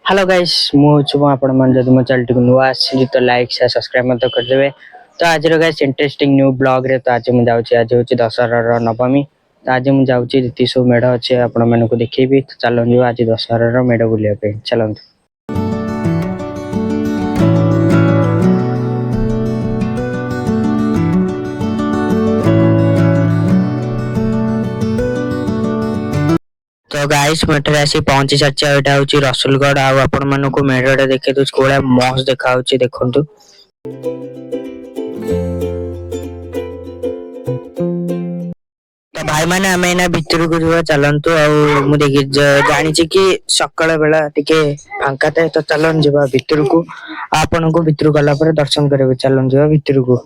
Hello guys मु शुभ आपण मन जदि मो चैनल टी नुआ आसी तो लाइक शेयर सब्सक्राइब मत कर देबे। तो आज रो गाइस इंटरेस्टिंग न्यू ब्लॉग रे तो आज मु जाउची आज होची दशहरा रो नवमी। तो आज मु जाउची जति सब मेढ अछि आपण मन को देखिबी। तो चलो जो आज दशहरा रो मेढ बुलिया पे चलो। तो गाइस मेठरे आसी पहुंची सच्चा एटा होची रसुलगढ़ आ आपण मन को मेढटा देखे तो कोला मस्त देखा होची देखंतु। तो भाई माने आमे एना भितर को जवा चलंतु आ मु देखि जानि छी कि सकाळ बेला टिके फांका थाए तो चलन जवा भितर को आपण को भितर गला पर दर्शन करबे चलन जवा भितर को।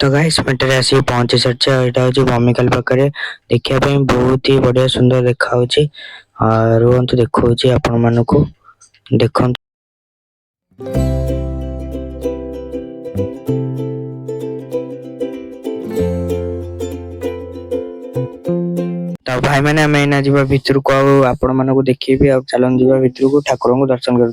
तो गाइस मेटरे आसी पहुंचे सच्चा एटा होची भूमिकल पकरे देखिया पे बहुत ही बढ़िया सुंदर देखा होची और रोंतु देखो होची आपण मन को देखन। तो भाई माने हमें ना जीवा भितर को आपण मन को देखिबी आ चलन जीवा भितर को ठाकुर को दर्शन करू।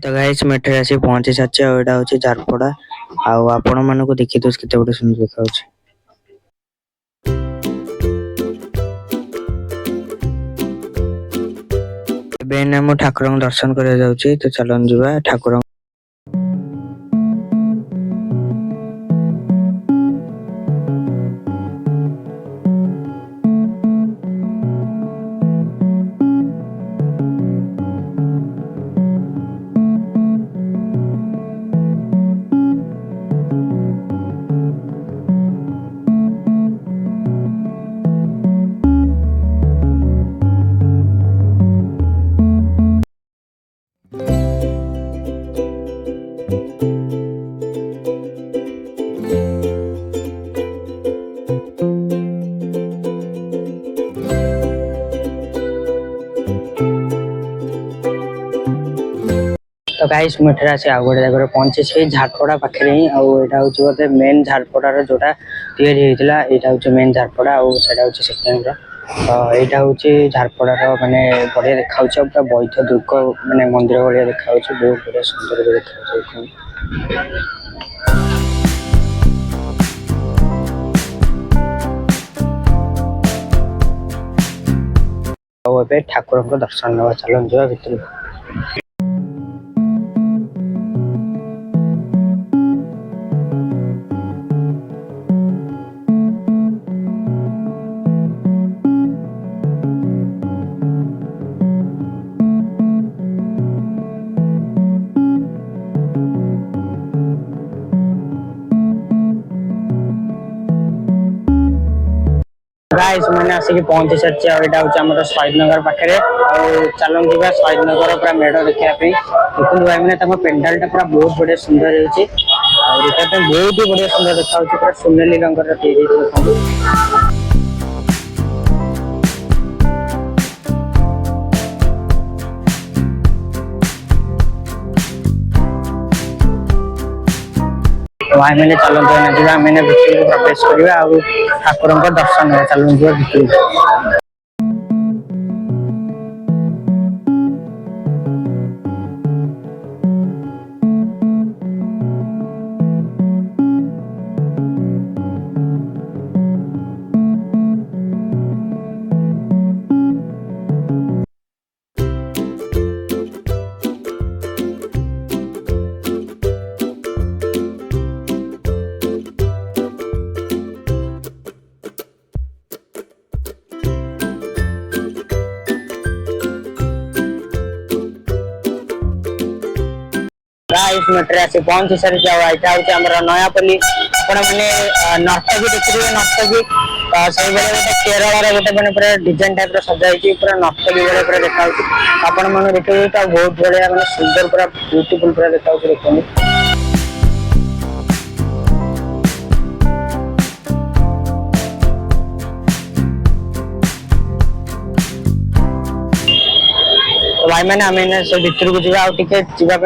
तो गाइस मेट्रो आसी पहुंची सच्चा एटा होची झारपड़ा आ आपण मन को देखि दोस केते बडे सुंदर देखा होची। बेन हम ठाकुर को दर्शन करे जाउची तो चलन जुवा ठाकुर। तो गाइस मेठरा से आगोडे जगह पहुंचे छे झारपड़ा पाखे ही आ एटा होची बोते मेन झारपड़ा रो जोटा तयारी हेतिला एटा होची मेन झारपड़ा आ सेटा होची सेकेंड रो। तो एटा होची झारपड़ा रो माने बढ़िया देखा होची पूरा बैठ दुर्ग माने मंदिर बढ़िया देखा होची बहुत बढ़िया सुंदर देखा होची। और बे ठाकुर को दर्शन नवा चलन जो भितर। गाइस मैंने आसिक पहुंची सारी और यहाँ हूँ आम शहीद नगर पाखे चलन जी शहीद नगर पूरा मेढ़ देखा देखते भाई मैंने पेंडाल पूरा बहुत बढ़िया सुंदर होती बहुत ही बढ़िया सुंदर देखा पूरा सुनेली रंग। भाई मैंने चलते ना मैंने भितर प्रवेश करवा ठाकुर दर्शन चलते भितर गाइस मेट्रो आसी पहुंची सारी नयापल्ली मैंने नर्तकी देखिए नर्तकी से केरल गोटे मैंने पूरा डिजाइन टाइप सजाई पूरा नर्तकी भाई पूरा देखा आपण मैंने देखिए बहुत बढ़िया मैंने सुंदर पूरा ब्यूटीफुल पूरा देखा देखते तो भाई मैंने आम से भितर को जावाई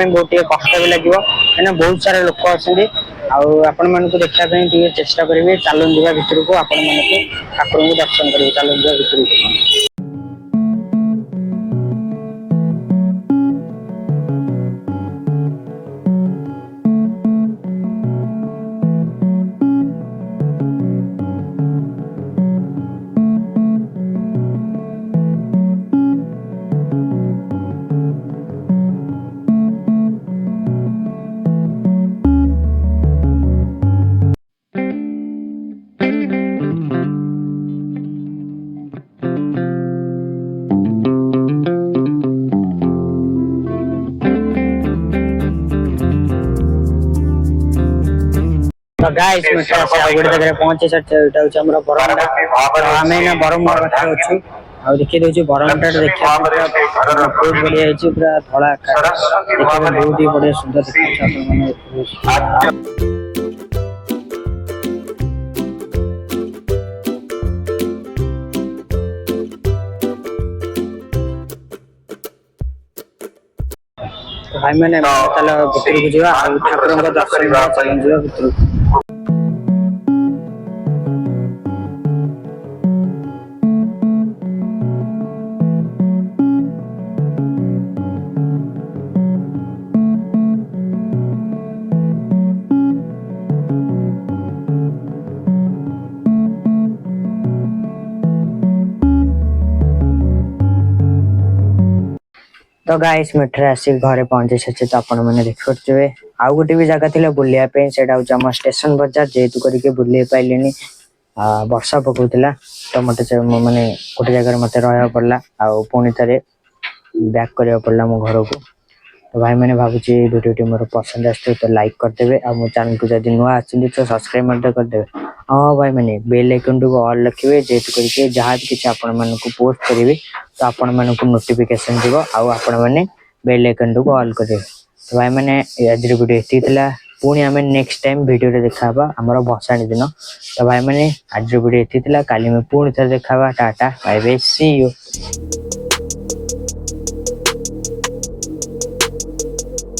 बहुत कष्ट भी लगे मैंने बहुत सारा लोक अच्छे आपण मन को देखा चेष्टा करेंगे चलून जा भितर को आपण मन ठाकुर को दर्शन करेंगे चलून जा भितर को तो गाइस गोटे जगह पहुंची सारे बरमुंडा आम बरमुंडा पाखे अच्छु आ देखिए दूसरी बरमुंडा देखिए बहुत बढ़िया पूरा धला देखिए बहुत ही बढ़िया सुंदर देखा भाई मैंने भितर को जा ठाकुर दर्शन चल भितर तो गाइस मेट्रो आसी घरे पहुंची सारी तो आपण मैंने देखिए आउ गोटे भी जगह थी बुलायापी से स्टेशन बाजार जेहेतु करके बुले पाइलिनी वर्षा पकाउला तो मत मैंने गोटे जगह मत रहा पड़ा पुणी थे बैक करा पड़ा मो घर को तो भाई मैंने भावुँ भिडियो मोर पसंद आस तो लाइक करदे और मो चैनल को जब नुआ आते तो सब्सक्राइब करदे हाँ भाई मैंने बेल आइकन को ऑल रखिए जेहेतु करके जहाँ भी किसी आपण मन को पोस्ट करेंगे तो आपण मन को नोटिफिकेशन जीव आपण मैंने बेल आइकन को ऑल करेंगे तो भाई मैंने आज वीडियो ये पुणी आम नेक्स्ट टाइम वीडियो देखा आमर भसाणी दिन तो भाई मैंने आज वीडियो ये काली में पुणी थे देखा tata bye bye see you.